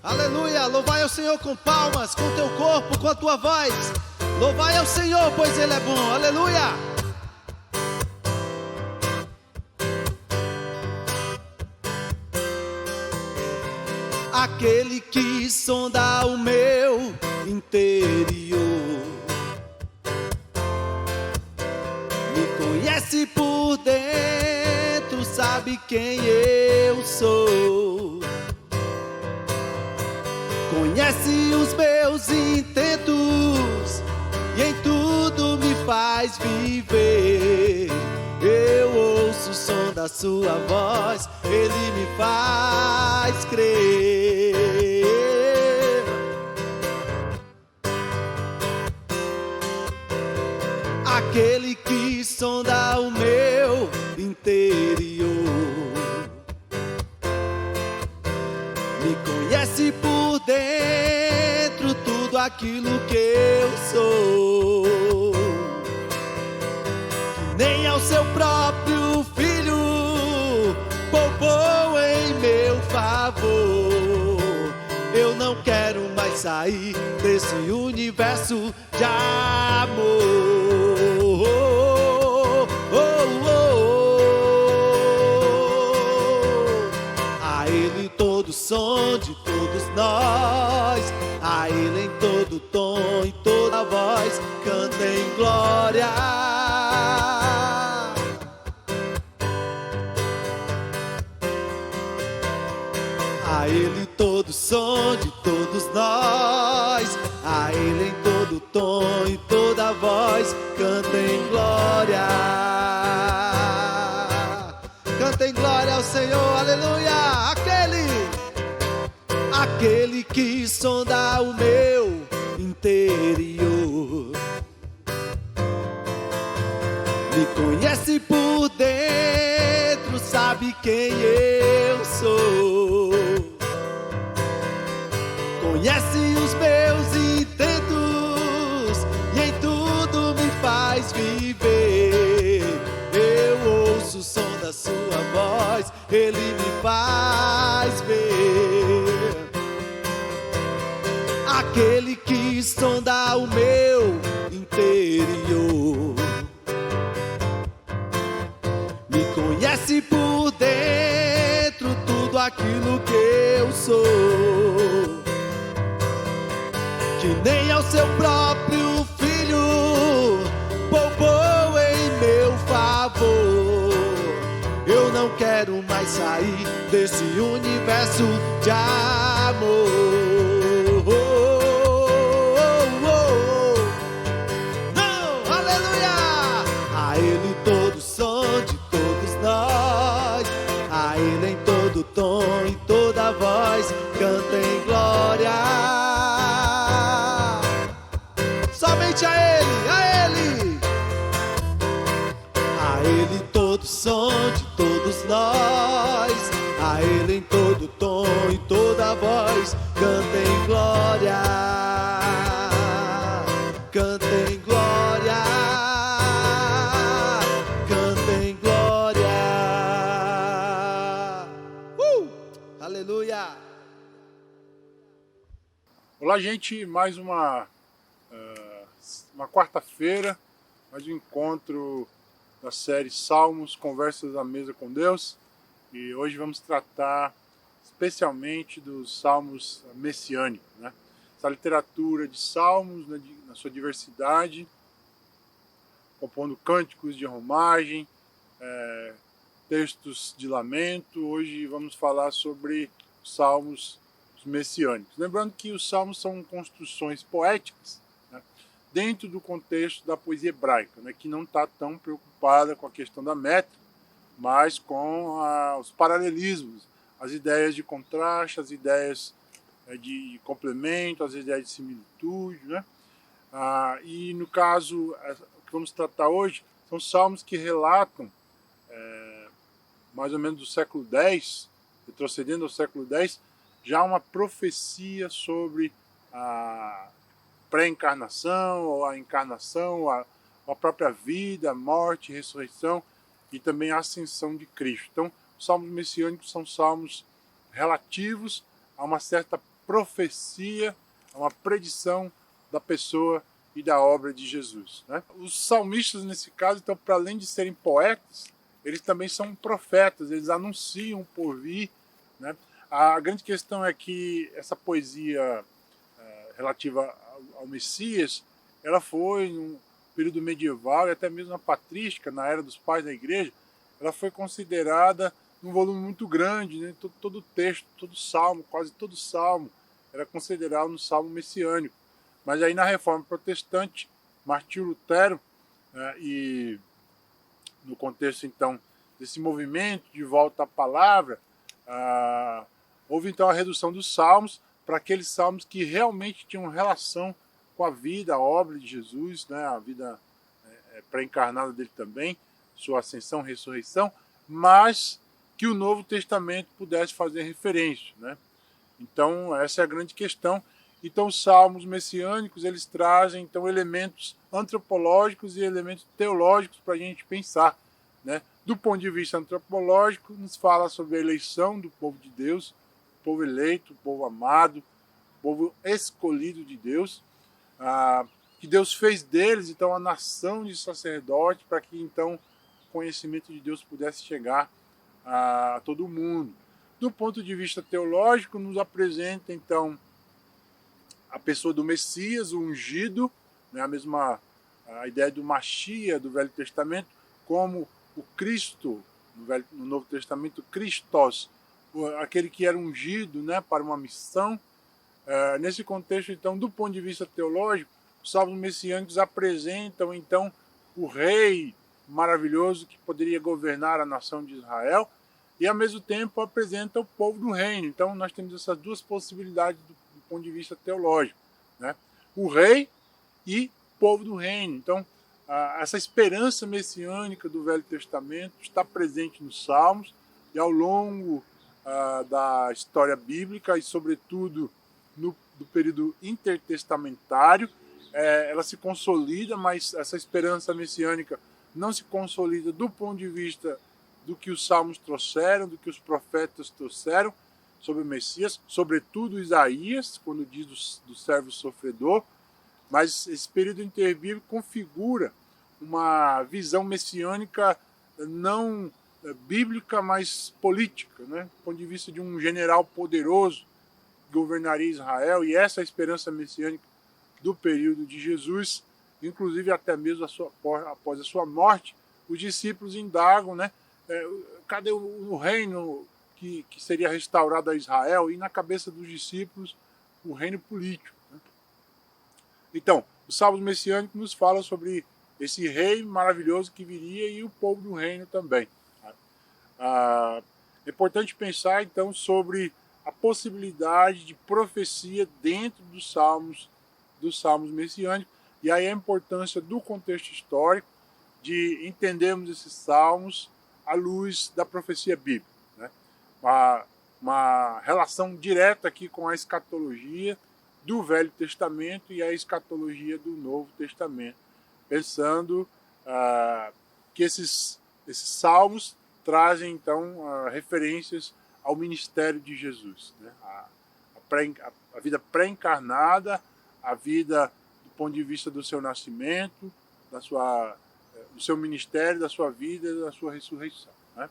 Aleluia, louvai ao Senhor com palmas, com teu corpo, com a tua voz. Louvai ao Senhor, pois Ele é bom. Aleluia. Aquele que sonda o meu interior, me conhece por dentro, sabe quem eu sou. Conhece os meus intentos e em tudo me faz viver. Eu ouço o som da sua voz, Ele me faz crer. Aquele que sonda o meu interior, me conhece por dentro, tudo aquilo que eu sou. Que nem ao seu próprio filho poupou em meu favor. Eu não quero mais sair desse universo de amor. A Ele todo som de todos nós, a Ele em todo tom e toda voz, cantem glória. A Ele todo som de todos nós, a Ele em todo tom e toda voz, cantem glória. Cantem glória ao Senhor, aleluia. Aquele que sonda o meu interior, me conhece por dentro, sabe quem eu sou. Conhece os meus intentos e em tudo me faz viver. Eu ouço o som da sua voz, Ele me faz ver. Aquele que sonda o meu interior, me conhece por dentro, tudo aquilo que eu sou. Que nem ao seu próprio filho poupou em meu favor. Eu não quero mais sair desse universo de amor. Não, aleluia! A Ele todo som de todos nós, a Ele em todo tom e toda voz, cantem glória. Somente a Ele, a Ele. A Ele todo som de todos nós, a Ele em todo tom e toda voz, cantem glória. Cantem glória. Cantem glória. Aleluia. Olá, gente, mais uma quarta-feira, mais um encontro da série Salmos, Conversas à Mesa com Deus. E hoje vamos tratar especialmente dos salmos messiânicos, né? Essa literatura de salmos, né, na sua diversidade, compondo cânticos de romagem, textos de lamento. Hoje vamos falar sobre os salmos messiânicos. Lembrando que os salmos são construções poéticas, né, dentro do contexto da poesia hebraica, né, que não está tão preocupada com a questão da métrica, mas com os paralelismos, as ideias de contraste, as ideias de complemento, as ideias de similitude, né? E no caso, o que vamos tratar hoje são salmos que relatam, mais ou menos do século X, retrocedendo ao século X, já uma profecia sobre a pré-encarnação, ou a encarnação, a própria vida, a morte, a ressurreição e também a ascensão de Cristo. Então, os salmos messiânicos são salmos relativos a uma certa profecia, é uma predição da pessoa e da obra de Jesus, né? Os salmistas, nesse caso, então, para além de serem poetas, eles também são profetas, eles anunciam por vir, né? A grande questão é que essa poesia relativa ao Messias, ela foi, no período medieval e até mesmo na patrística, na era dos pais da igreja, ela foi considerada num volume muito grande, né? Todo texto, todo salmo, quase todo salmo, era considerado um salmo messiânico. Mas aí na Reforma Protestante, Martinho Lutero, e no contexto então desse movimento de volta à palavra, houve então a redução dos salmos para aqueles salmos que realmente tinham relação com a vida, a obra de Jesus, né, a vida pré-encarnada dele também, sua ascensão, ressurreição, mas que o Novo Testamento pudesse fazer referência, né? Então essa é a grande questão. Então os salmos messiânicos, eles trazem então elementos antropológicos e elementos teológicos para a gente pensar, né? Do ponto de vista antropológico, nos fala sobre a eleição do povo de Deus, o povo eleito, o povo amado, o povo escolhido de Deus, que Deus fez deles então a nação de sacerdotes para que então o conhecimento de Deus pudesse chegar a todo mundo. Do ponto de vista teológico, nos apresenta então a pessoa do Messias, o ungido, né, a ideia do Machia do Velho Testamento, como o Cristo, no Novo Testamento, Christos, aquele que era ungido, né, para uma missão. Nesse contexto, então, do ponto de vista teológico, os salmos messiânicos apresentam, então, o rei maravilhoso que poderia governar a nação de Israel e, ao mesmo tempo, apresenta o povo do reino. Então, nós temos essas duas possibilidades do ponto de vista teológico, né? O rei e o povo do reino. Então, essa esperança messiânica do Velho Testamento está presente nos Salmos e ao longo da história bíblica e, sobretudo, no período intertestamentário, ela se consolida, mas essa esperança messiânica não se consolida do ponto de vista do que os Salmos trouxeram, do que os profetas trouxeram sobre o Messias, sobretudo Isaías, quando diz do servo sofredor, mas esse período interbíblico configura uma visão messiânica não bíblica, mas política, né? Do ponto de vista de um general poderoso que governaria Israel, e essa é a esperança messiânica do período de Jesus, inclusive até mesmo após a sua morte, os discípulos indagam, né? Cadê o reino que seria restaurado a Israel? E na cabeça dos discípulos, o reino político, né? Então, os salmos messiânicos nos falam sobre esse rei maravilhoso que viria e o povo do reino também. É importante pensar, então, sobre a possibilidade de profecia dentro dos salmos messiânicos, e aí a importância do contexto histórico de entendermos esses salmos à luz da profecia bíblica, né? Uma relação direta aqui com a escatologia do Velho Testamento e a escatologia do Novo Testamento, pensando que esses salmos trazem então referências ao ministério de Jesus, né? A vida pré-encarnada, a vida do ponto de vista do seu nascimento, do seu ministério, da sua vida e da sua ressurreição, né?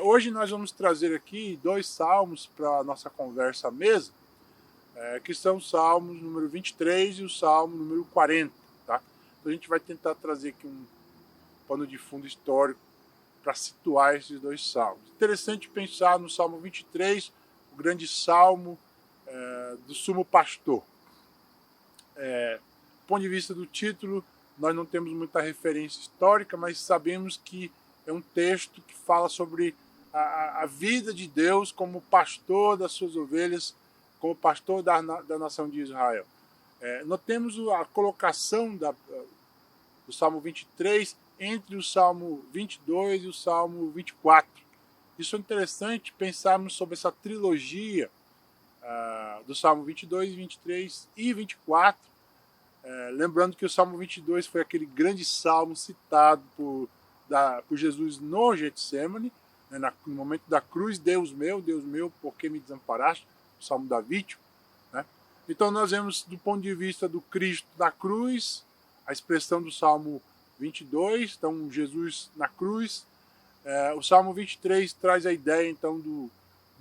Hoje nós vamos trazer aqui 2 salmos para a nossa conversa à mesa, que são o Salmo número 23 e o Salmo número 40. Tá? Então a gente vai tentar trazer aqui um pano de fundo histórico para situar esses 2 salmos. Interessante pensar no Salmo 23, o grande salmo do sumo pastor. Do ponto de vista do título, nós não temos muita referência histórica, mas sabemos que é um texto que fala sobre a vida de Deus como pastor das suas ovelhas, como pastor da nação de Israel. Nós temos a colocação do Salmo 23 entre o Salmo 22 e o Salmo 24. Isso é interessante pensarmos sobre essa trilogia do Salmo 22, 23 e 24, lembrando que o Salmo 22 foi aquele grande salmo citado por Jesus no Getsemane, né, no momento da cruz: Deus meu, por que me desamparaste? O Salmo davídico. né? Então nós vemos do ponto de vista do Cristo da cruz, a expressão do Salmo 22, então Jesus na cruz. O Salmo 23 traz a ideia então do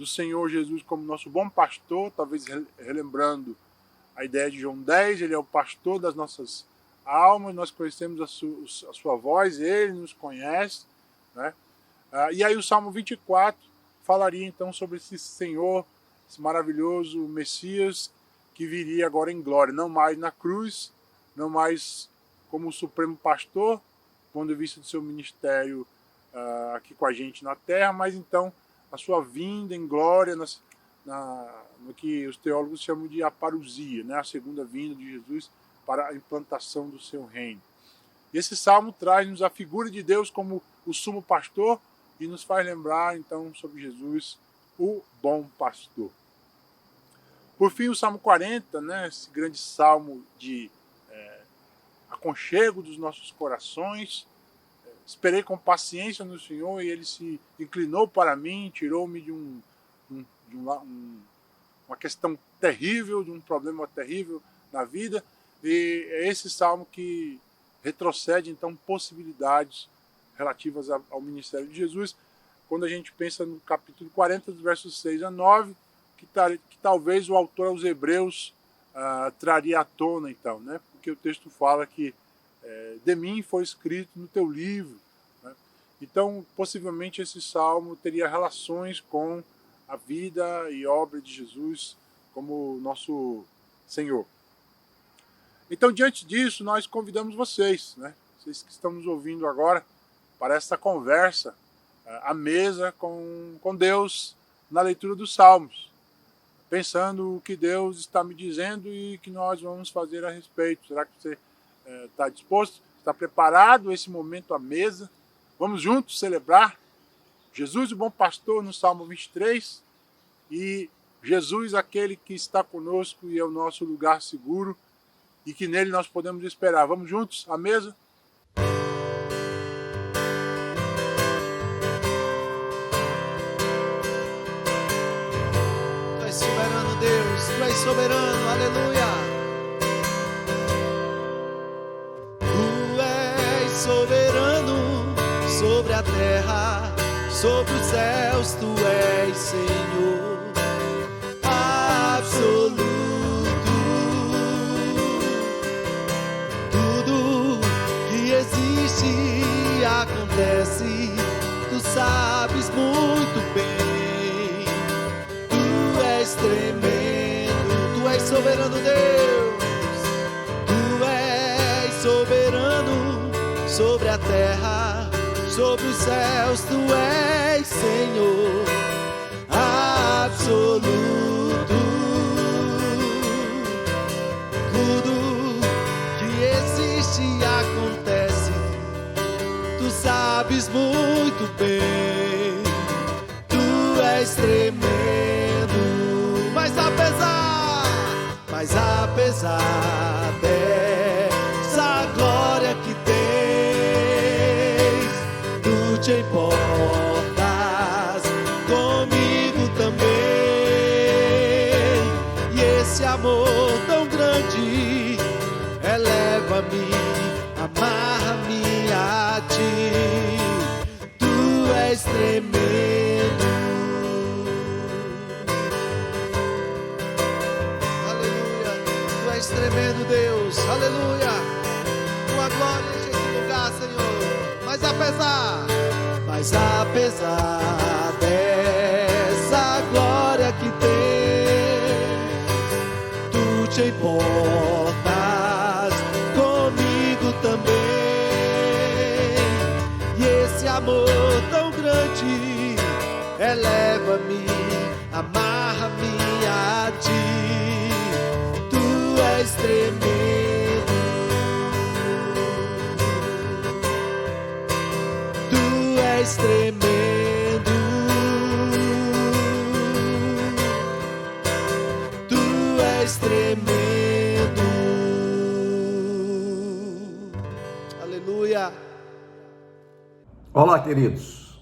Senhor Jesus como nosso bom pastor, talvez relembrando a ideia de João 10, ele é o pastor das nossas almas, nós conhecemos a sua voz, ele nos conhece, né? E aí o Salmo 24 falaria então sobre esse Senhor, esse maravilhoso Messias que viria agora em glória, não mais na cruz, não mais como o supremo pastor, do ponto de vista do seu ministério aqui com a gente na terra, mas então a sua vinda em glória no que os teólogos chamam de aparusia, né? A segunda vinda de Jesus para a implantação do seu reino. E esse salmo traz-nos a figura de Deus como o sumo pastor e nos faz lembrar então sobre Jesus, o bom pastor. Por fim, o Salmo 40, né? Esse grande salmo de aconchego dos nossos corações. Esperei com paciência no Senhor e Ele se inclinou para mim, tirou-me de uma questão terrível, de um problema terrível na vida. E é esse salmo que retrocede, então, possibilidades relativas ao ministério de Jesus. Quando a gente pensa no capítulo 40, dos versos 6 a 9, que talvez o autor aos Hebreus traria à tona, então, né? Porque o texto fala que de mim foi escrito no teu livro, né? Então, possivelmente esse salmo teria relações com a vida e obra de Jesus como nosso Senhor. Então, diante disso, nós convidamos vocês, né? Vocês que estão nos ouvindo agora, para essa conversa à mesa com Deus na leitura dos Salmos, pensando o que Deus está me dizendo e que nós vamos fazer a respeito. Será que você está disposto? Está preparado esse momento à mesa? Vamos juntos celebrar Jesus, o bom pastor, no Salmo 23, e Jesus, aquele que está conosco e é o nosso lugar seguro e que nele nós podemos esperar. Vamos juntos à mesa? Tu és soberano, Deus, Tu és soberano, aleluia. Tu és soberano sobre a terra, sobre os céus, Tu és Senhor absoluto. Tudo que existe e acontece, Tu sabes muito bem. Tu és tremendo, Tu és soberano, Deus. Tu és soberano sobre a terra, sobre os céus, Tu és Senhor absoluto. Tudo que existe e acontece, Tu sabes muito bem. Tu és tremendo, mas apesar dessa glória que tens, Tu te importas comigo também. E esse amor tão grande eleva-me, amarra-me a Ti. Tu és tremendo. Aleluia. Tu és tremendo, Deus. Aleluia. Tua glória enche esse lugar, Senhor. Mas apesar dessa glória que tens, Tu te importas comigo também. E esse amor tão grande eleva-me, amarra-me a Ti. Tu és tremendo. Tu és tremendo. Tu és tremendo. Aleluia. Olá, queridos.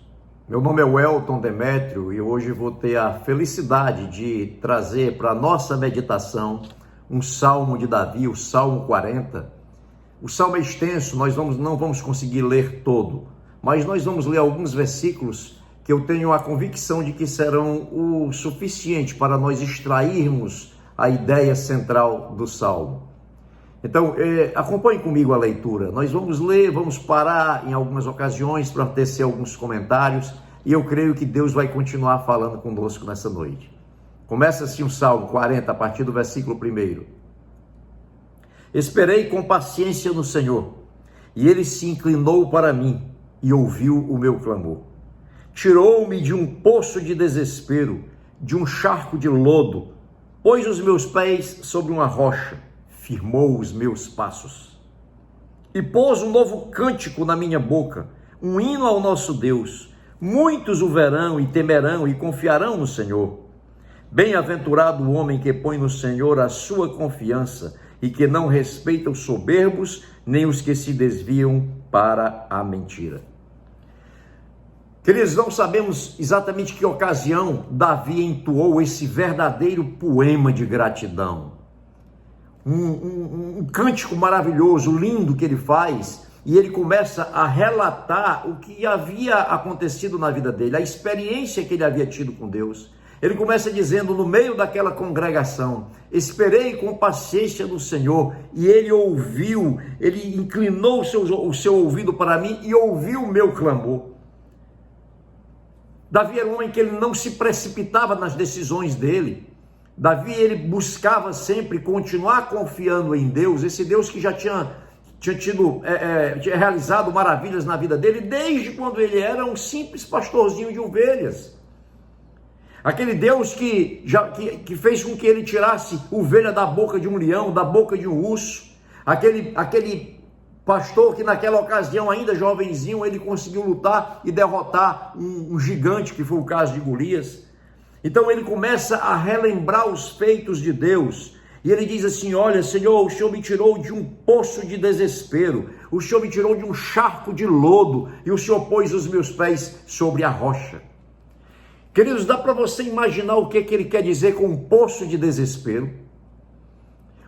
Meu nome é Welton Demétrio e hoje vou ter a felicidade de trazer para a nossa meditação um salmo de Davi, o Salmo 40. O salmo é extenso, nós não vamos conseguir ler todo, mas nós vamos ler alguns versículos que eu tenho a convicção de que serão o suficiente para nós extrairmos a ideia central do salmo. Então, acompanhe comigo a leitura. Nós vamos ler, vamos parar em algumas ocasiões para tecer alguns comentários e eu creio que Deus vai continuar falando conosco nessa noite. Começa assim o Salmo 40, a partir do versículo 1. Esperei com paciência no Senhor, e Ele se inclinou para mim e ouviu o meu clamor. Tirou-me de um poço de desespero, de um charco de lodo, pôs os meus pés sobre uma rocha, firmou os meus passos. E pôs um novo cântico na minha boca, um hino ao nosso Deus. Muitos o verão e temerão e confiarão no Senhor. Bem-aventurado o homem que põe no Senhor a sua confiança e que não respeita os soberbos, nem os que se desviam para a mentira. Queridos, não sabemos exatamente que ocasião Davi entoou esse verdadeiro poema de gratidão. Um cântico maravilhoso, lindo que ele faz, e ele começa a relatar o que havia acontecido na vida dele, a experiência que ele havia tido com Deus. Ele começa dizendo, no meio daquela congregação, esperei com paciência no Senhor, e ele ouviu, ele inclinou o seu ouvido para mim e ouviu o meu clamor. Davi era um homem que ele não se precipitava nas decisões dele. Davi, ele buscava sempre continuar confiando em Deus, esse Deus que já tinha realizado maravilhas na vida dele, desde quando ele era um simples pastorzinho de ovelhas. Aquele Deus que fez com que ele tirasse ovelha da boca de um leão, da boca de um urso. Aquele pastor que naquela ocasião, ainda jovenzinho, ele conseguiu lutar e derrotar um gigante, que foi o caso de Golias. Então ele começa a relembrar os feitos de Deus, e ele diz assim, olha Senhor, o Senhor me tirou de um poço de desespero, o Senhor me tirou de um charco de lodo, e o Senhor pôs os meus pés sobre a rocha. Queridos, dá para você imaginar o que ele quer dizer com um poço de desespero?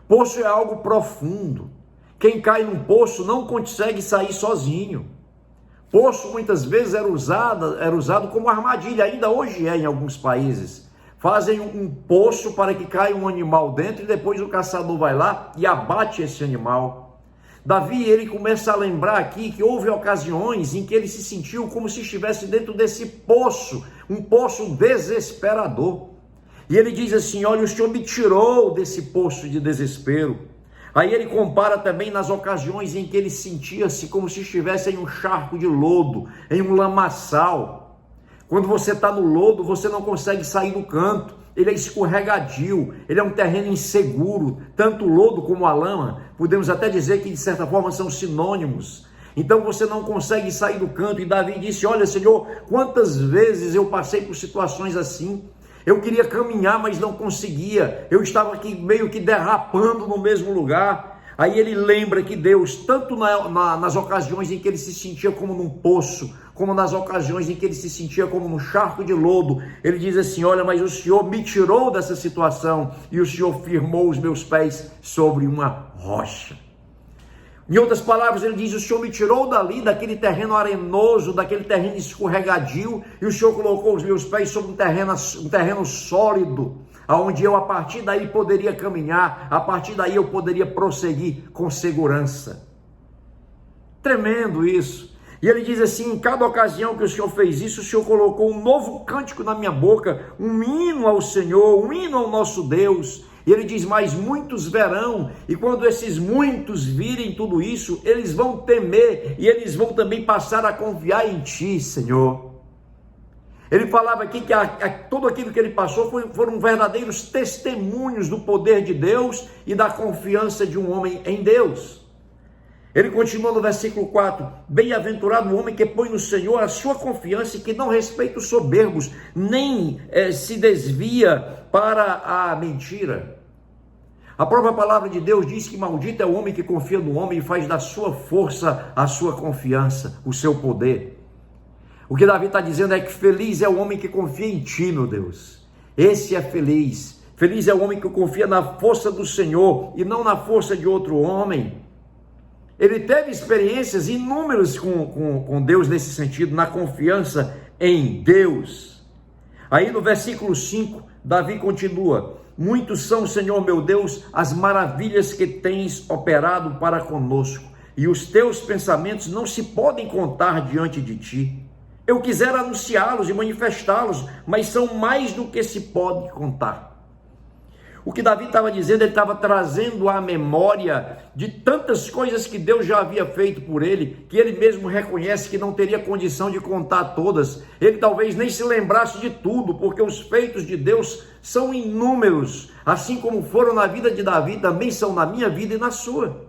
Poço é algo profundo, quem cai num poço não consegue sair sozinho. Poço muitas vezes era usado como armadilha, ainda hoje é em alguns países. Fazem um poço para que caia um animal dentro e depois o caçador vai lá e abate esse animal. Davi, ele começa a lembrar aqui que houve ocasiões em que ele se sentiu como se estivesse dentro desse poço, um poço desesperador. E ele diz assim, olha, o Senhor me tirou desse poço de desespero. Aí ele compara também nas ocasiões em que ele sentia-se como se estivesse em um charco de lodo, em um lamaçal. Quando você está no lodo, você não consegue sair do canto, ele é escorregadio, ele é um terreno inseguro, tanto o lodo como a lama, podemos até dizer que de certa forma são sinônimos. Então você não consegue sair do canto, e Davi disse, olha Senhor, quantas vezes eu passei por situações assim, eu queria caminhar, mas não conseguia. Eu estava aqui meio que derrapando no mesmo lugar. Aí ele lembra que Deus, tanto nas ocasiões em que ele se sentia como num poço, como nas ocasiões em que ele se sentia como num charco de lodo, ele diz assim, olha, mas o Senhor me tirou dessa situação e o Senhor firmou os meus pés sobre uma rocha. Em outras palavras, ele diz, o Senhor me tirou dali, daquele terreno arenoso, daquele terreno escorregadio, e o Senhor colocou os meus pés sobre um terreno sólido, onde eu a partir daí poderia caminhar, a partir daí eu poderia prosseguir com segurança. Tremendo isso. E ele diz assim, em cada ocasião que o Senhor fez isso, o Senhor colocou um novo cântico na minha boca, um hino ao Senhor, um hino ao nosso Deus. E ele diz, mas muitos verão, e quando esses muitos virem tudo isso, eles vão temer, e eles vão também passar a confiar em Ti, Senhor. Ele falava aqui que tudo aquilo que ele passou foram verdadeiros testemunhos do poder de Deus e da confiança de um homem em Deus. Ele continua no versículo 4, bem-aventurado o homem que põe no Senhor a sua confiança e que não respeita os soberbos, nem se desvia para a mentira. A própria palavra de Deus diz que maldito é o homem que confia no homem e faz da sua força a sua confiança, o seu poder. O que Davi está dizendo é que feliz é o homem que confia em ti, meu Deus. Esse é feliz. Feliz é o homem que confia na força do Senhor e não na força de outro homem. Ele teve experiências inúmeras com Deus nesse sentido, na confiança em Deus. Aí no versículo 5, Davi continua: muitos são, Senhor meu Deus, as maravilhas que tens operado para conosco, e os teus pensamentos não se podem contar diante de ti. Eu quisera anunciá-los e manifestá-los, mas são mais do que se pode contar. O que Davi estava dizendo, ele estava trazendo à memória de tantas coisas que Deus já havia feito por ele, que ele mesmo reconhece que não teria condição de contar todas. Ele talvez nem se lembrasse de tudo, porque os feitos de Deus são inúmeros, assim como foram na vida de Davi, também são na minha vida e na sua.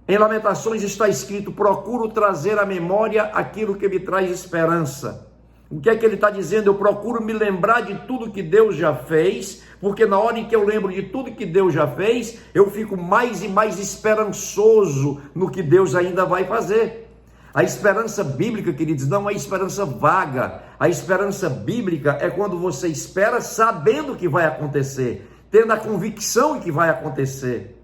Em Lamentações está escrito: procuro trazer à memória aquilo que me traz esperança. O que é que ele está dizendo? Eu procuro me lembrar de tudo que Deus já fez, porque na hora em que eu lembro de tudo que Deus já fez, eu fico mais e mais esperançoso no que Deus ainda vai fazer. A esperança bíblica, queridos, não é esperança vaga. A esperança bíblica é quando você espera sabendo o que vai acontecer, tendo a convicção de que vai acontecer.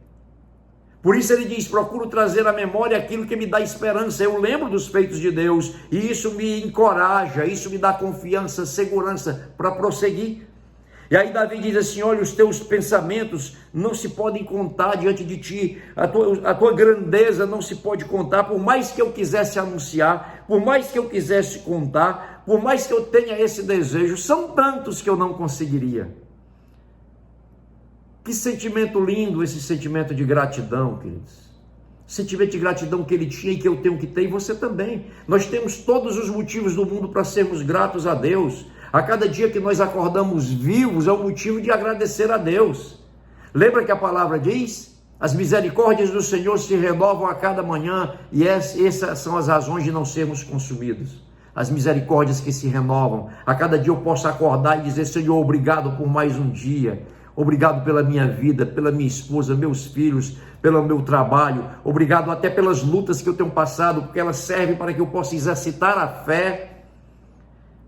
Por isso ele diz: procuro trazer à memória aquilo que me dá esperança. Eu lembro dos feitos de Deus e isso me encoraja, isso me dá confiança, segurança para prosseguir. E aí Davi diz assim: olha, os teus pensamentos não se podem contar diante de ti, a tua grandeza não se pode contar, por mais que eu quisesse anunciar, por mais que eu quisesse contar, por mais que eu tenha esse desejo, são tantos que eu não conseguiria. Que sentimento lindo esse sentimento de gratidão, queridos. Sentimento de gratidão que ele tinha e que eu tenho que ter, e você também. Nós temos todos os motivos do mundo para sermos gratos a Deus. A cada dia que nós acordamos vivos é um motivo de agradecer a Deus. Lembra que a palavra diz: as misericórdias do Senhor se renovam a cada manhã, e essas são as razões de não sermos consumidos. As misericórdias que se renovam. A cada dia eu posso acordar e dizer: Senhor, obrigado por mais um dia. Obrigado pela minha vida, pela minha esposa, meus filhos, pelo meu trabalho. Obrigado até pelas lutas que eu tenho passado, porque elas servem para que eu possa exercitar a fé.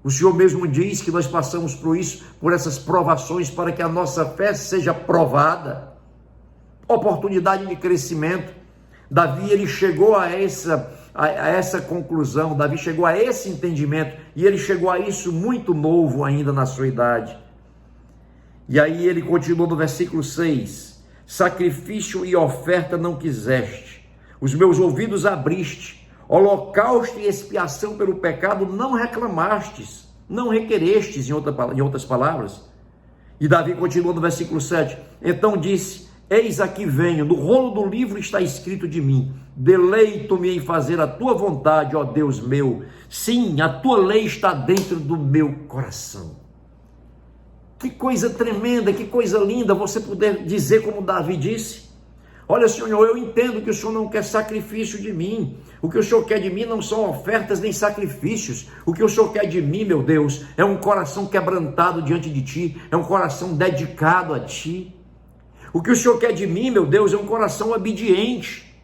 O Senhor mesmo diz que nós passamos por essas provações, para que a nossa fé seja provada. Oportunidade de crescimento. Davi, ele chegou a essa conclusão, Davi chegou a esse entendimento, e ele chegou a isso muito novo ainda na sua idade. E aí ele continua no versículo 6, sacrifício e oferta não quiseste, os meus ouvidos abriste, holocausto e expiação pelo pecado não reclamastes, não requerestes, em outras palavras. E Davi continua no versículo 7, então disse, eis aqui venho, no rolo do livro está escrito de mim, deleito-me em fazer a tua vontade, ó Deus meu, sim, a tua lei está dentro do meu coração. Que coisa tremenda, que coisa linda você poder dizer como Davi disse: olha, Senhor, eu entendo que o Senhor não quer sacrifício de mim, o que o Senhor quer de mim não são ofertas nem sacrifícios, o que o Senhor quer de mim, meu Deus, é um coração quebrantado diante de Ti, é um coração dedicado a Ti. O que o Senhor quer de mim, meu Deus, é um coração obediente.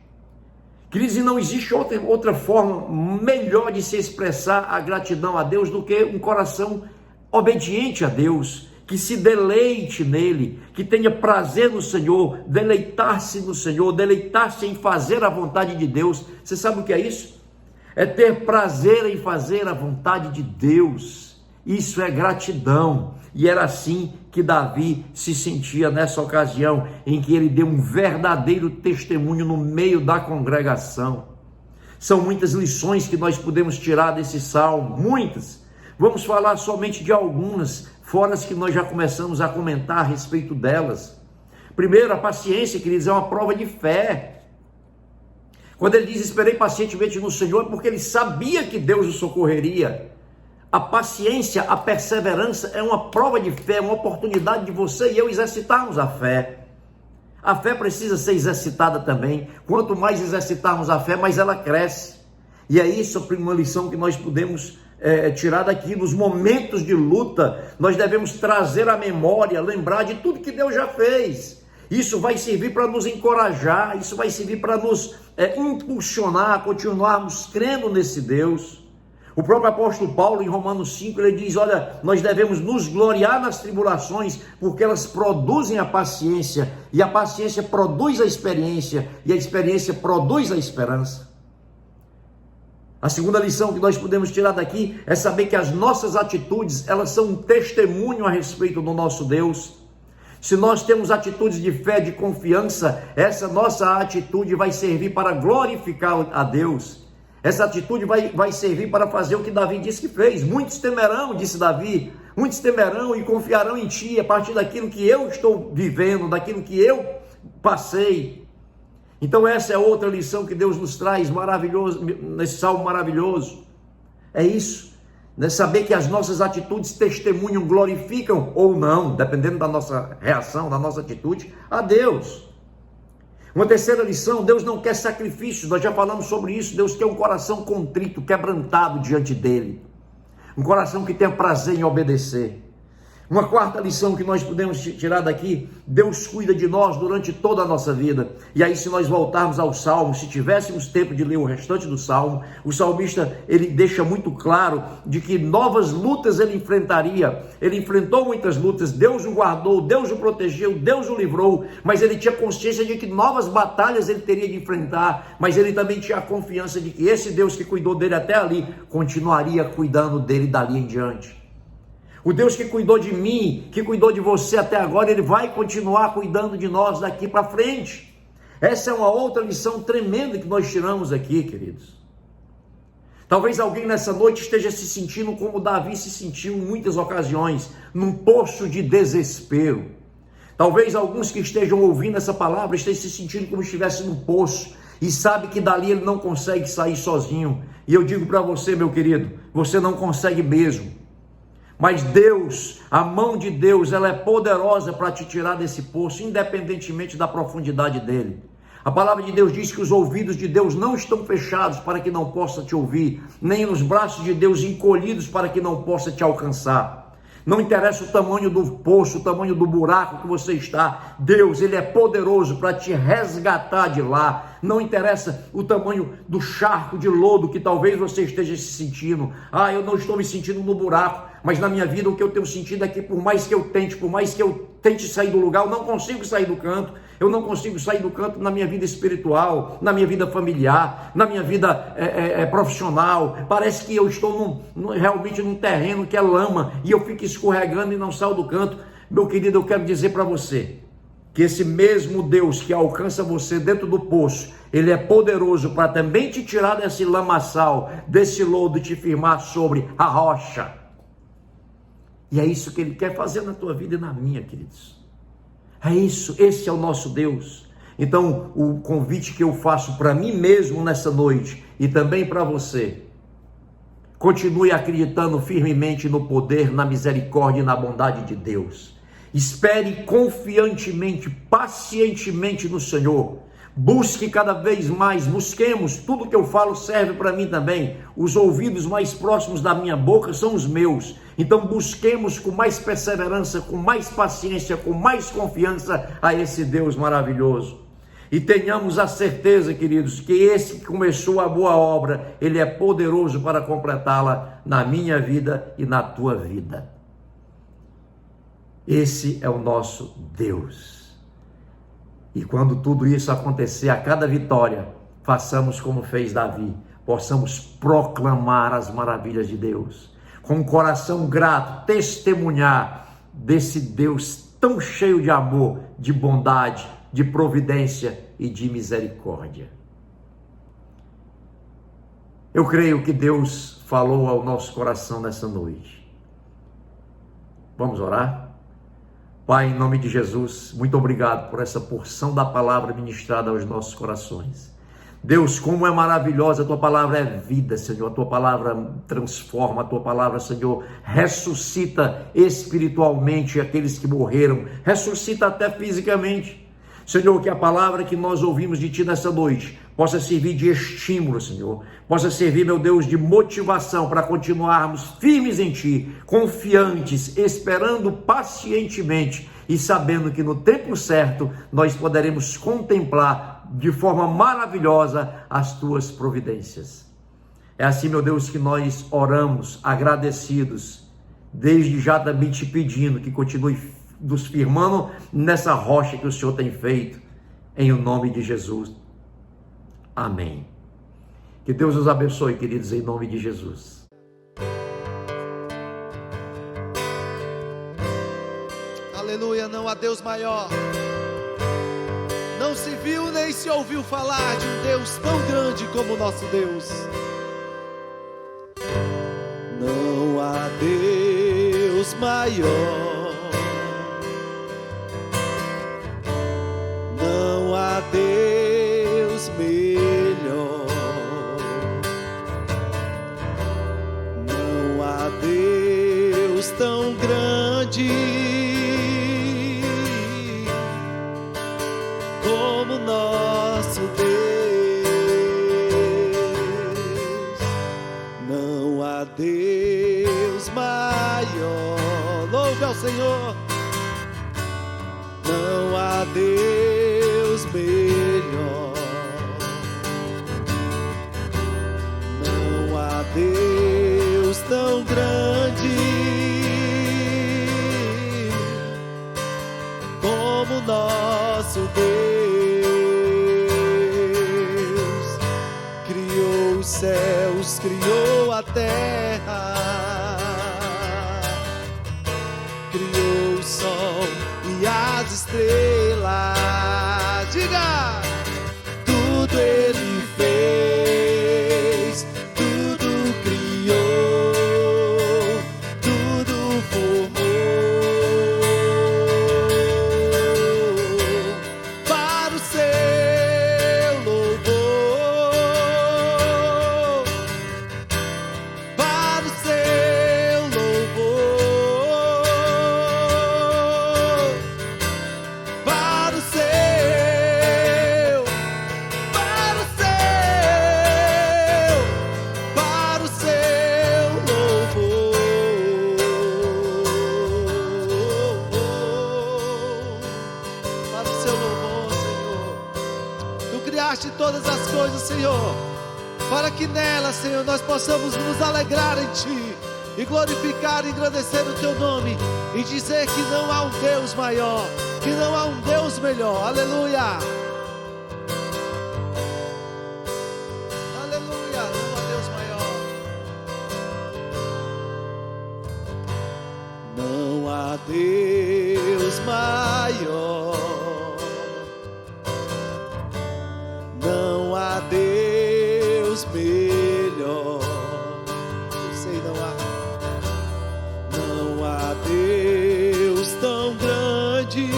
Queridos, e não existe outra forma melhor de se expressar a gratidão a Deus do que um coração obediente a Deus, que se deleite nele, que tenha prazer no Senhor, deleitar-se no Senhor, deleitar-se em fazer a vontade de Deus. Você sabe o que é isso? É ter prazer em fazer a vontade de Deus. Isso é gratidão. E era assim que Davi se sentia nessa ocasião, em que ele deu um verdadeiro testemunho no meio da congregação. São muitas lições que nós podemos tirar desse salmo, muitas. Vamos falar somente de algumas, fora as que nós já começamos a comentar a respeito delas. Primeiro, a paciência, queridos, é uma prova de fé. Quando ele diz, esperei pacientemente no Senhor, é porque ele sabia que Deus o socorreria. A paciência, a perseverança é uma prova de fé, uma oportunidade de você e eu exercitarmos a fé. A fé precisa ser exercitada também. Quanto mais exercitarmos a fé, mais ela cresce. E é isso uma lição que nós podemos tirar daqui. Nos momentos de luta, nós devemos trazer à memória, lembrar de tudo que Deus já fez. Isso vai servir para nos encorajar, isso vai servir para nos impulsionar a continuarmos crendo nesse Deus. O próprio apóstolo Paulo, em Romanos 5, ele diz, olha, nós devemos nos gloriar nas tribulações, porque elas produzem a paciência, e a paciência produz a experiência, e a experiência produz a esperança. A segunda lição que nós podemos tirar daqui é saber que as nossas atitudes, elas são um testemunho a respeito do nosso Deus. Se nós temos atitudes de fé, de confiança, essa nossa atitude vai servir para glorificar a Deus. Essa atitude vai servir para fazer o que Davi disse que fez. Muitos temerão, disse Davi, muitos temerão e confiarão em ti a partir daquilo que eu estou vivendo, daquilo que eu passei. Então essa é outra lição que Deus nos traz maravilhoso, nesse salmo maravilhoso. É isso, né? Saber que as nossas atitudes testemunham, glorificam ou não, dependendo da nossa reação, da nossa atitude, a Deus. Uma terceira lição, Deus não quer sacrifícios, nós já falamos sobre isso. Deus quer um coração contrito, quebrantado diante dele, um coração que tenha prazer em obedecer. Uma quarta lição que nós podemos tirar daqui, Deus cuida de nós durante toda a nossa vida. E aí, se nós voltarmos ao Salmo, se tivéssemos tempo de ler o restante do Salmo, o salmista, ele deixa muito claro de que novas lutas ele enfrentaria. Ele enfrentou muitas lutas, Deus o guardou, Deus o protegeu, Deus o livrou, mas ele tinha consciência de que novas batalhas ele teria de enfrentar, mas ele também tinha a confiança de que esse Deus que cuidou dele até ali, continuaria cuidando dele dali em diante. O Deus que cuidou de mim, que cuidou de você até agora, ele vai continuar cuidando de nós daqui para frente. Essa é uma outra lição tremenda que nós tiramos aqui, queridos. Talvez alguém nessa noite esteja se sentindo como Davi se sentiu em muitas ocasiões, num poço de desespero. Talvez alguns que estejam ouvindo essa palavra estejam se sentindo como se estivesse num poço e sabe que dali ele não consegue sair sozinho. E eu digo para você, meu querido, você não consegue mesmo. Mas Deus, a mão de Deus, ela é poderosa para te tirar desse poço, independentemente da profundidade dele. A palavra de Deus diz que os ouvidos de Deus não estão fechados para que não possa te ouvir, nem os braços de Deus encolhidos para que não possa te alcançar. Não interessa o tamanho do poço, o tamanho do buraco que você está, Deus, ele é poderoso para te resgatar de lá. Não interessa o tamanho do charco de lodo que talvez você esteja se sentindo. Eu não estou me sentindo no buraco, mas na minha vida o que eu tenho sentido é que por mais que eu tente sair do lugar, eu não consigo sair do canto. Eu não consigo sair do canto na minha vida espiritual, na minha vida familiar, na minha vida profissional. Parece que eu estou realmente num terreno que é lama e eu fico escorregando e não saio do canto. Meu querido, eu quero dizer para você que esse mesmo Deus que alcança você dentro do poço, ele é poderoso para também te tirar desse lamaçal, desse lodo, te firmar sobre a rocha. E é isso que ele quer fazer na tua vida e na minha, queridos. É isso, esse é o nosso Deus. Então, o convite que eu faço para mim mesmo nessa noite e também para você, continue acreditando firmemente no poder, na misericórdia e na bondade de Deus. Espere confiantemente, pacientemente no Senhor. Busque cada vez mais, busquemos, tudo que eu falo serve para mim também. Os ouvidos mais próximos da minha boca são os meus. Então busquemos com mais perseverança, com mais paciência, com mais confiança a esse Deus maravilhoso. E tenhamos a certeza, queridos, que esse que começou a boa obra, ele é poderoso para completá-la na minha vida e na tua vida. Esse é o nosso Deus. E quando tudo isso acontecer, a cada vitória, façamos como fez Davi, possamos proclamar as maravilhas de Deus, com um coração grato, testemunhar desse Deus tão cheio de amor, de bondade, de providência e de misericórdia. Eu creio que Deus falou ao nosso coração nessa noite. Vamos orar? Pai, em nome de Jesus, muito obrigado por essa porção da palavra ministrada aos nossos corações. Deus, como é maravilhosa, a tua palavra é vida, Senhor, a tua palavra transforma, a tua palavra, Senhor, ressuscita espiritualmente aqueles que morreram, ressuscita até fisicamente. Senhor, que a palavra que nós ouvimos de Ti nessa noite possa servir de estímulo, Senhor, possa servir, meu Deus, de motivação para continuarmos firmes em Ti, confiantes, esperando pacientemente e sabendo que no tempo certo nós poderemos contemplar de forma maravilhosa as Tuas providências. É assim, meu Deus, que nós oramos, agradecidos, desde já também te pedindo que continue nos firmando nessa rocha que o Senhor tem feito, em o nome de Jesus. Amém. Que Deus os abençoe, queridos, em nome de Jesus. Aleluia, não há Deus maior. Não se viu nem se ouviu falar de um Deus tão grande como o nosso Deus. Não há Deus maior. Não há Deus melhor. Não há Deus tão grande como nosso Deus. Não há Deus maior. Louve ao Senhor. Não há Deus melhor. Não há Deus tão grande como nosso Deus. Criou os céus, criou a terra, criou o sol e as estrelas. Diga! Tudo Ele fez, tudo criou, tudo formou para o seu louvor, para o seu louvor, para o seu, para o seu louvor, para o seu louvor, Senhor. Tu criaste todas as coisas, Senhor, para que nelas, Senhor, nós possamos nos alegrar em Ti e glorificar e engrandecer o Teu nome e dizer que não há um Deus maior, que não há um Deus melhor. Aleluia! Aleluia! Não há Deus maior. Não há Deus maior. Não há Deus melhor. Eu sei, não há. Não há Deus tão grande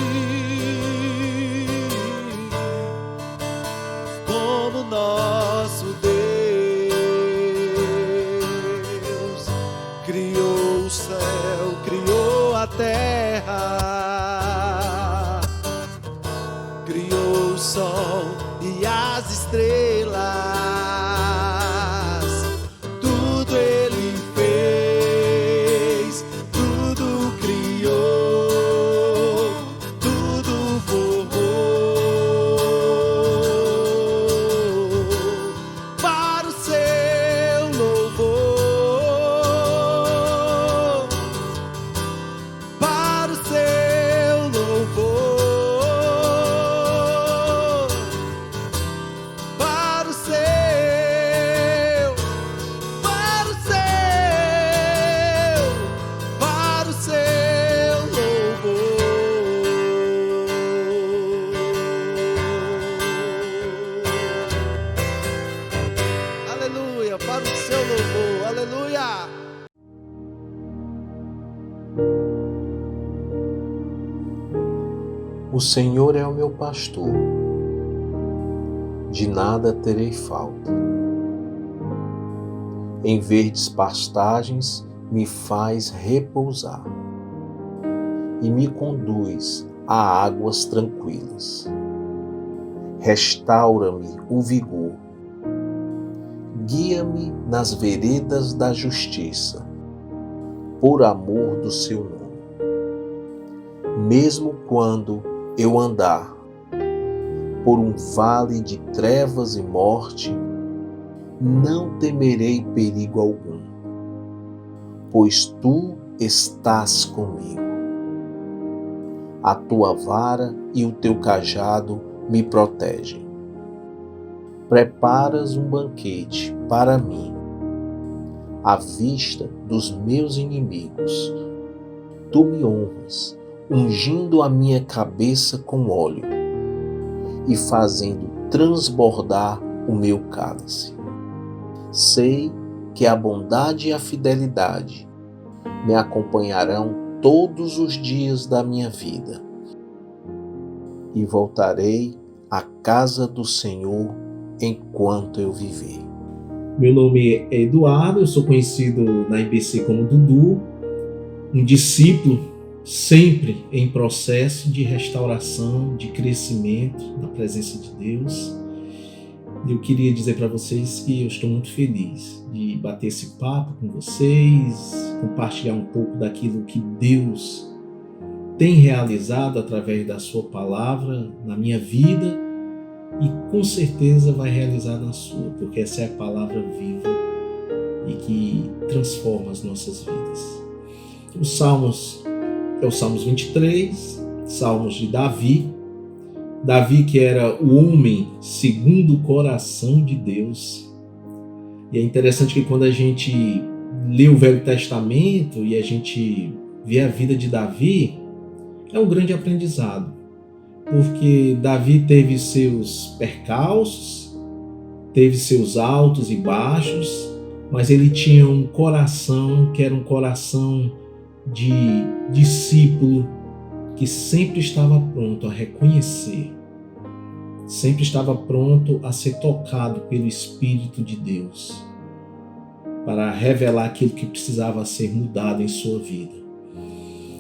como nosso Deus. Criou o céu, criou a terra, criou o sol e as estrelas. Tudo Ele fez, tudo criou, tudo formou para o seu louvor, para o seu louvor, para o seu, para o seu, para o seu louvor. Aleluia, para o seu louvor. Aleluia. O Senhor é o meu pastor, de nada terei falta. Em verdes pastagens me faz repousar e me conduz a águas tranquilas. Restaura-me o vigor guia-me nas veredas da justiça, por amor do seu nome. Mesmo quando eu andar por um vale de trevas e morte, não temerei perigo algum, pois tu estás comigo. A tua vara e o teu cajado me protegem. Preparas um banquete para mim, à vista dos meus inimigos. Tu me honras, ungindo a minha cabeça com óleo e fazendo transbordar o meu cálice. Sei que a bondade e a fidelidade me acompanharão todos os dias da minha vida, e voltarei à casa do Senhor enquanto eu viver. Meu nome é Eduardo, eu sou conhecido na IBC como Dudu, um discípulo sempre em processo de restauração, de crescimento na presença de Deus. Eu queria dizer para vocês que eu estou muito feliz de bater esse papo com vocês, compartilhar um pouco daquilo que Deus tem realizado através da sua palavra na minha vida e com certeza vai realizar na sua, porque essa é a palavra viva e que transforma as nossas vidas. Os Salmos é o Salmos 23, Salmos de Davi. Davi, que era o homem segundo o coração de Deus. E é interessante que quando a gente lê o Velho Testamento e a gente vê a vida de Davi, é um grande aprendizado. Porque Davi teve seus percalços, teve seus altos e baixos, mas ele tinha um coração que era um coração de discípulo que sempre estava pronto a reconhecer, sempre estava pronto a ser tocado pelo Espírito de Deus, para revelar aquilo que precisava ser mudado em sua vida.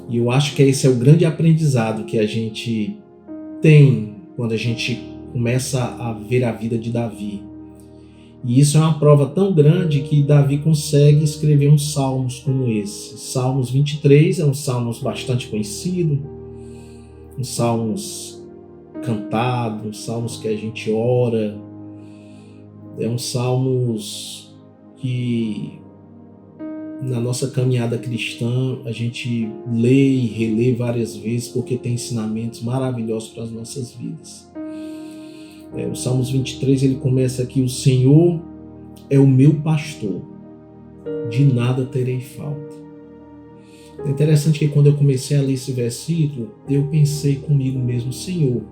E eu acho que esse é o grande aprendizado que a gente tem quando a gente começa a ver a vida de Davi. E isso é uma prova tão grande que Davi consegue escrever uns salmos como esse. Salmos 23 é um salmos bastante conhecido, uns salmos cantados, salmos que a gente ora, é uns salmos que na nossa caminhada cristã a gente lê e relê várias vezes porque tem ensinamentos maravilhosos para as nossas vidas. O Salmos 23 ele começa aqui: o Senhor é o meu pastor, de nada terei falta. É interessante que quando eu comecei a ler esse versículo, eu pensei comigo mesmo: Senhor,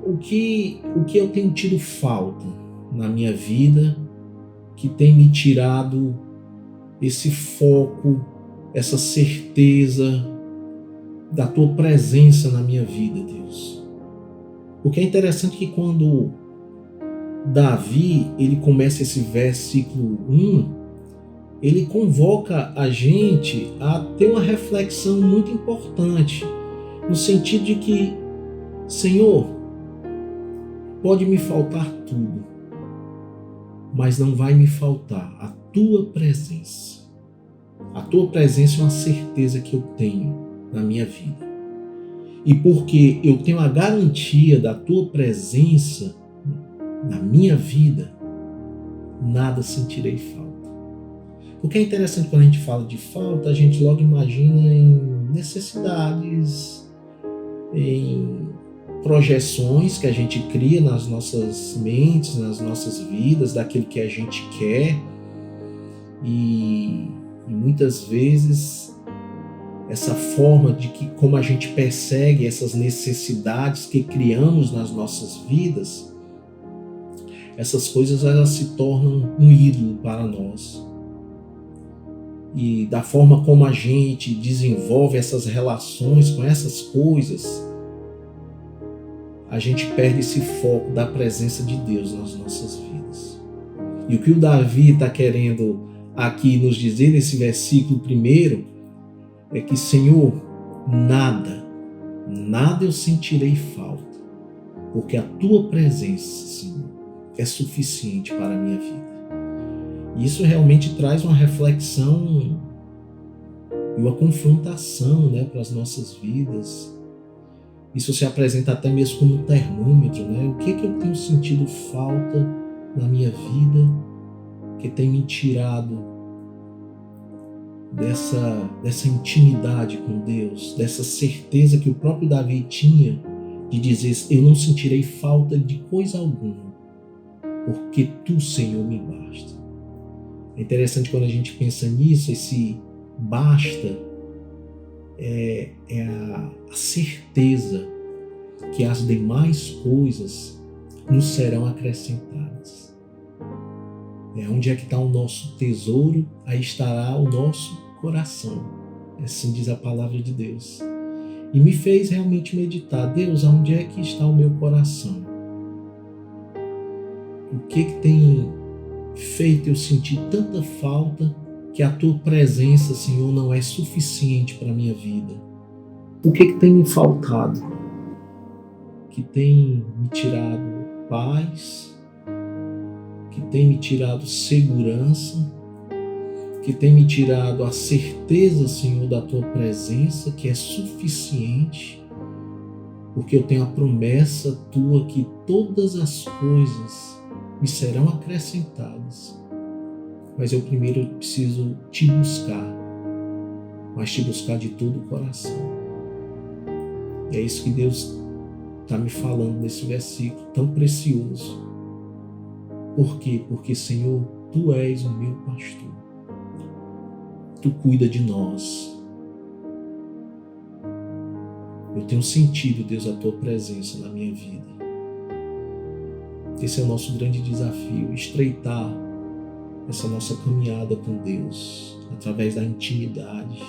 o que eu tenho tido falta na minha vida que tem me tirado esse foco, essa certeza da Tua presença na minha vida, Deus? Porque é interessante que quando Davi ele começa esse versículo 1, ele convoca a gente a ter uma reflexão muito importante, no sentido de que, Senhor, pode me faltar tudo, mas não vai me faltar a Tua presença. A Tua presença é uma certeza que eu tenho na minha vida. E porque eu tenho a garantia da Tua presença na minha vida, nada sentirei falta. Porque é interessante quando a gente fala de falta, a gente logo imagina em necessidades, em projeções que a gente cria nas nossas mentes, nas nossas vidas, daquilo que a gente quer. E muitas vezes essa forma de que como a gente persegue essas necessidades que criamos nas nossas vidas, essas coisas elas se tornam um ídolo para nós. E da forma como a gente desenvolve essas relações com essas coisas, a gente perde esse foco da presença de Deus nas nossas vidas. E o que o Davi está querendo aqui nos dizer nesse versículo primeiro é que, Senhor, nada eu sentirei falta, porque a Tua presença, Senhor, é suficiente para a minha vida. Isso realmente traz uma reflexão e uma confrontação, né, para as nossas vidas. Isso se apresenta até mesmo como um termômetro, né? O que eu tenho sentido falta na minha vida que tem me tirado dessa intimidade com Deus, dessa certeza que o próprio Davi tinha de dizer: eu não sentirei falta de coisa alguma, porque tu, Senhor, me basta. É interessante quando a gente pensa nisso, esse basta é a certeza que as demais coisas nos serão acrescentadas. Onde é que está o nosso tesouro, aí estará o nosso coração. Assim diz a palavra de Deus. E me fez realmente meditar: Deus, aonde é que está o meu coração? O que tem feito eu sentir tanta falta que a tua presença, Senhor, não é suficiente para a minha vida? O que tem me faltado? Que tem me tirado paz, que tem me tirado segurança, que tem me tirado a certeza, Senhor, da tua presença, que é suficiente, porque eu tenho a promessa tua que todas as coisas me serão acrescentadas. Mas eu primeiro preciso te buscar, mas te buscar de todo o coração. E é isso que Deus está me falando nesse versículo tão precioso. Por quê? Porque, Senhor, tu és o meu pastor. Tu cuida de nós. Eu tenho sentido, Deus, a tua presença na minha vida. Esse é o nosso grande desafio: estreitar essa nossa caminhada com Deus através da intimidade,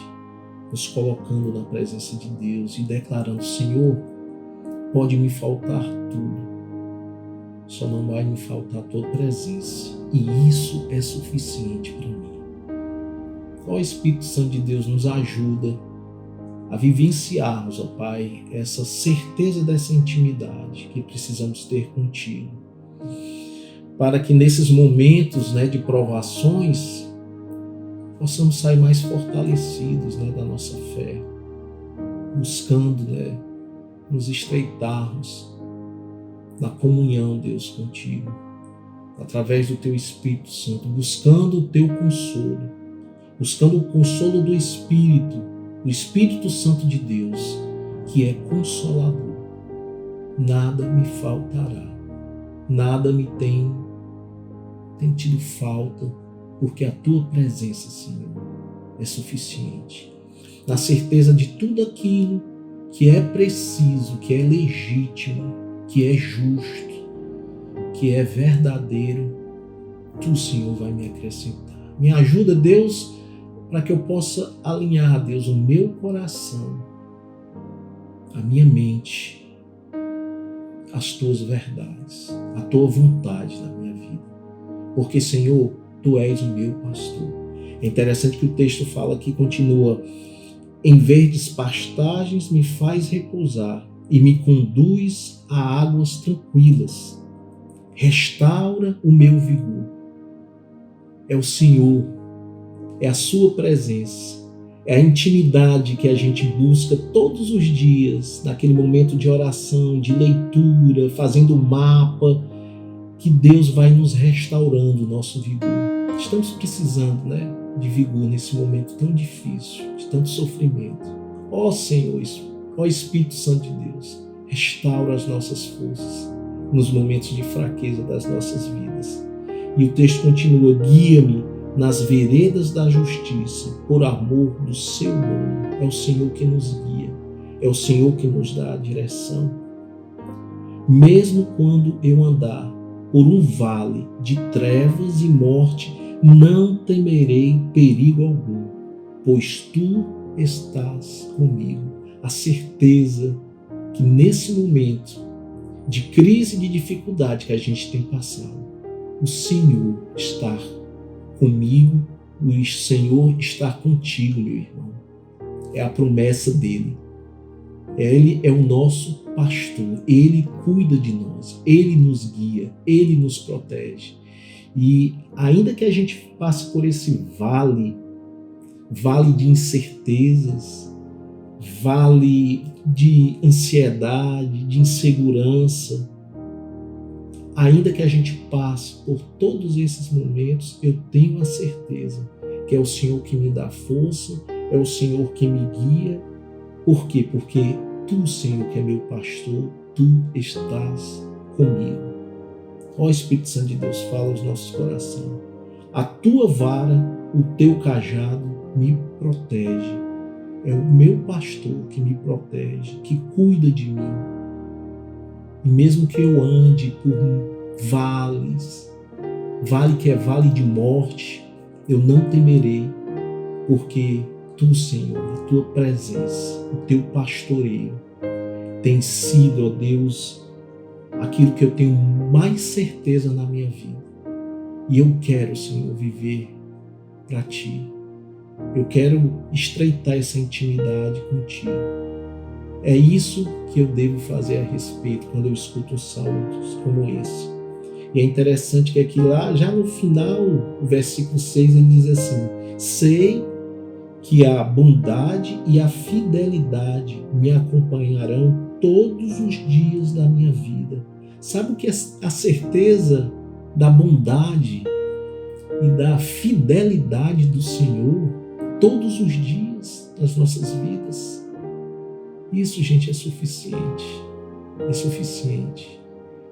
nos colocando na presença de Deus e declarando: Senhor, pode me faltar tudo, só não vai me faltar a tua presença, e isso é suficiente para mim. Ó Espírito Santo de Deus, nos ajuda a vivenciarmos, ó Pai, essa certeza dessa intimidade que precisamos ter contigo, para que nesses momentos, né, de provações possamos sair mais fortalecidos, né, da nossa fé, buscando, né, nos estreitarmos na comunhão, Deus, contigo, através do teu Espírito Santo, buscando o teu consolo, buscando o consolo do Espírito Santo de Deus, que é consolador. Nada me faltará, nada me tem tido falta, porque a tua presença, Senhor, é suficiente. Na certeza de tudo aquilo que é preciso, que é legítimo, que é justo, que é verdadeiro, tu, Senhor, vai me acrescentar. Me ajuda, Deus, para que eu possa alinhar, Deus, o meu coração, a minha mente, as tuas verdades, a tua vontade na minha vida. Porque, Senhor, tu és o meu pastor. É interessante que o texto fala aqui, continua: em verdes pastagens me faz repousar e me conduz a águas tranquilas. Restaura o meu vigor. É o Senhor, é a sua presença, é a intimidade que a gente busca todos os dias, naquele momento de oração, de leitura, fazendo mapa, que Deus vai nos restaurando o nosso vigor. Estamos precisando, né, de vigor nesse momento tão difícil, de tanto sofrimento. Ó Senhor, ó Espírito Santo de Deus, restaura as nossas forças nos momentos de fraqueza das nossas vidas. E o texto continua: guia-me nas veredas da justiça, por amor do seu nome. É o Senhor que nos guia, é o Senhor que nos dá a direção. Mesmo quando eu andar por um vale de trevas e morte, não temerei perigo algum, pois tu estás comigo. A certeza que nesse momento de crise e de dificuldade que a gente tem passado, o Senhor está comigo, o Senhor está contigo, meu irmão. É a promessa dele. Ele é o nosso pastor, ele cuida de nós, ele nos guia, ele nos protege. E ainda que a gente passe por esse vale de incertezas, vale de ansiedade, de insegurança, ainda que a gente passe por todos esses momentos, eu tenho a certeza que é o Senhor que me dá força, é o Senhor que me guia. Por quê? Porque Tu, Senhor, que é meu pastor, Tu estás comigo. Ó Espírito Santo de Deus, fala aos nossos corações. A Tua vara, o Teu cajado me protege. É o meu pastor que me protege, que cuida de mim. E mesmo que eu ande por vales, vale que é vale de morte, eu não temerei, porque Tu, Senhor, a Tua presença, o Teu pastoreio, tem sido, ó Deus, aquilo que eu tenho mais certeza na minha vida. E eu quero, Senhor, viver para Ti. Eu quero estreitar essa intimidade contigo. É isso que eu devo fazer a respeito quando eu escuto um salmo como esse. E é interessante que aqui lá, já no final, o versículo 6, ele diz assim: sei que a bondade e a fidelidade me acompanharão todos os dias da minha vida. Sabe o que é a certeza da bondade e da fidelidade do Senhor todos os dias das nossas vidas? Isso, gente, é suficiente. É suficiente.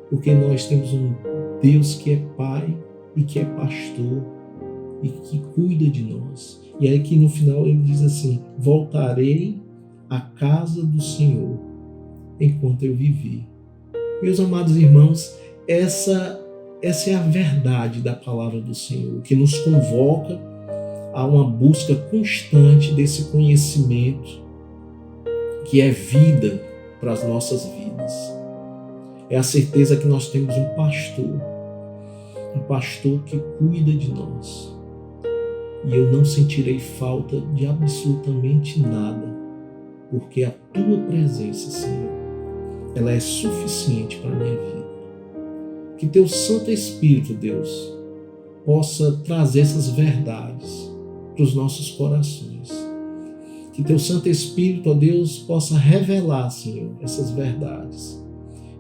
Porque nós temos um Deus que é Pai e que é pastor e que cuida de nós. E aí que no final ele diz assim: voltarei à casa do Senhor enquanto eu viver. Meus amados irmãos, essa é a verdade da palavra do Senhor, que nos convoca a uma busca constante desse conhecimento que é vida para as nossas vidas. É a certeza que nós temos um pastor que cuida de nós. E eu não sentirei falta de absolutamente nada, porque a Tua presença, Senhor, ela é suficiente para a minha vida. Que Teu Santo Espírito, Deus, possa trazer essas verdades para os nossos corações. Que Teu Santo Espírito, ó Deus, possa revelar, Senhor, essas verdades.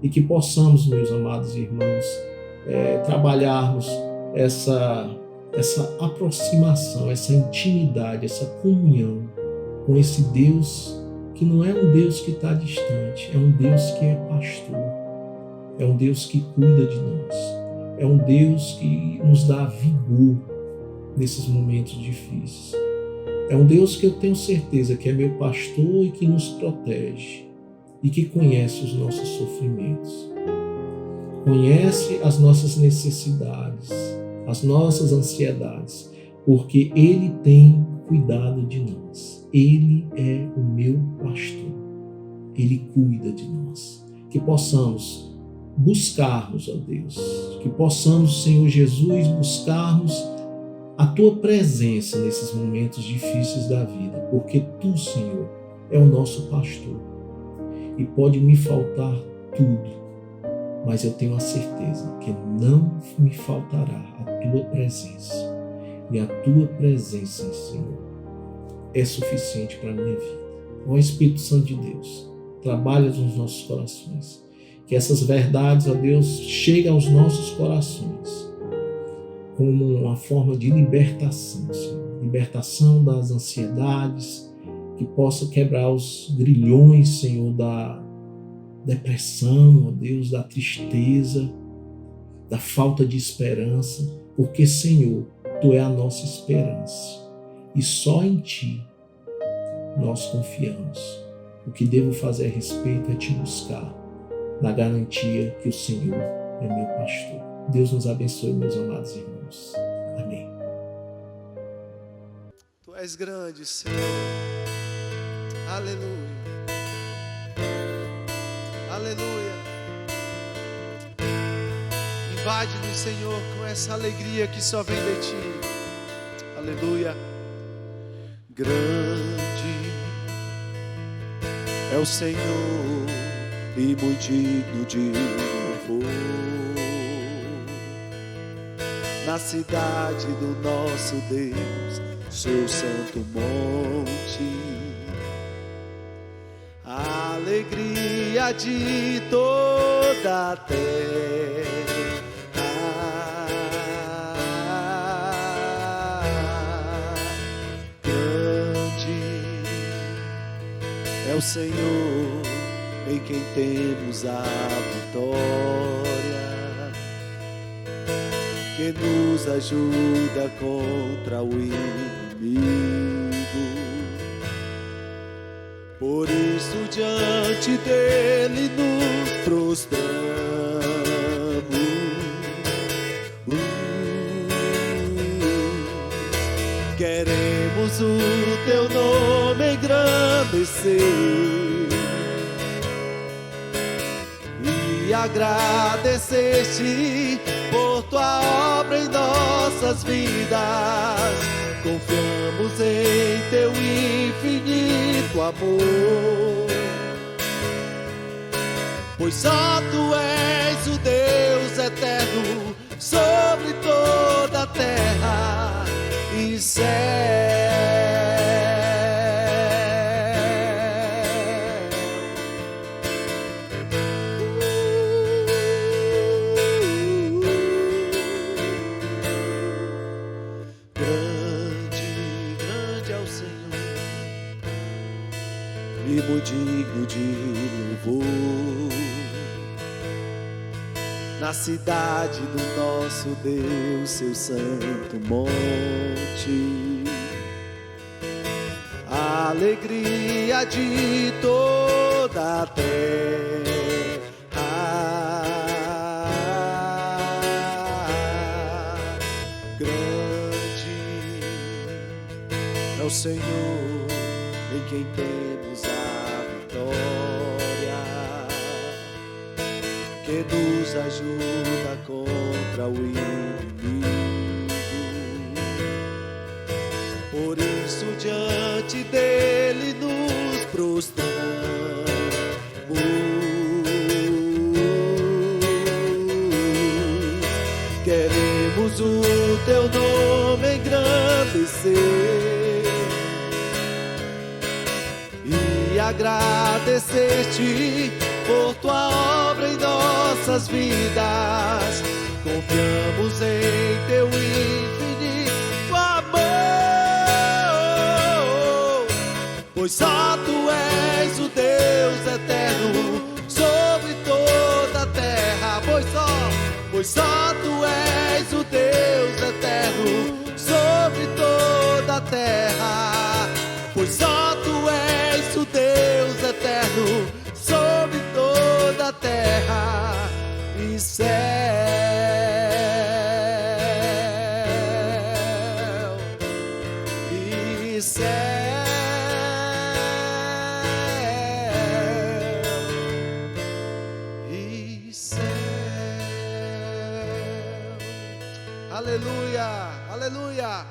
E que possamos, meus amados irmãos, trabalharmos essa aproximação, essa intimidade, essa comunhão com esse Deus que não é um Deus que está distante, é um Deus que é pastor, é um Deus que cuida de nós, é um Deus que nos dá vigor nesses momentos difíceis. É um Deus que eu tenho certeza que é meu pastor e que nos protege e que conhece os nossos sofrimentos, conhece as nossas necessidades, as nossas ansiedades, porque Ele tem cuidado de nós. Ele é o meu pastor. Ele cuida de nós. Que possamos buscarmos, ó Deus, que possamos, Senhor Jesus, buscarmos a Tua presença nesses momentos difíceis da vida, porque Tu, Senhor, é o nosso pastor. E pode me faltar tudo, mas eu tenho a certeza que não me faltará a Tua presença. E a Tua presença, Senhor, é suficiente para a minha vida. Ó Espírito Santo de Deus, trabalha nos nossos corações. Que essas verdades, ó Deus, cheguem aos nossos corações como uma forma de libertação, Senhor. Libertação das ansiedades, que possa quebrar os grilhões, Senhor, da depressão, ó Deus, da tristeza, da falta de esperança, porque, Senhor, Tu é a nossa esperança e só em Ti nós confiamos. O que devo fazer a respeito é Te buscar, na garantia que o Senhor é meu pastor. Deus nos abençoe, meus amados irmãos. Amém. Tu és grande, Senhor. Aleluia. Aleluia. Invade-nos, Senhor, com essa alegria que só vem de Ti. Aleluia. Grande é o Senhor e muito digno de louvor. Na na cidade do nosso Deus, seu santo monte. A alegria de toda a terra. Grande é o Senhor, em quem temos a vitória, que nos ajuda contra o inimigo. Por isso diante dele nos prostramos, queremos o teu nome engrandecer e agradecer-te por tua obra em nossas vidas. Confiamos em teu infinito amor, pois só tu és o Deus eterno sobre toda a terra e céu. Vivo digno de louvor, na cidade do nosso Deus, seu santo monte. A alegria de toda a terra. Grande é o Senhor, em quem temos a vitória, que nos ajuda contra o inimigo. Por isso diante dele nos prostramos, queremos o teu nome engrandecer e agradecer-te por tua obra em nossas vidas. Confiamos em teu infinito amor, pois só tu és o Deus eterno sobre toda a terra. Pois só tu és o Deus eterno sobre toda a terra. Pois só tu és o Deus eterno sobre toda a terra e céu. E céu. E céu. Aleluia, aleluia.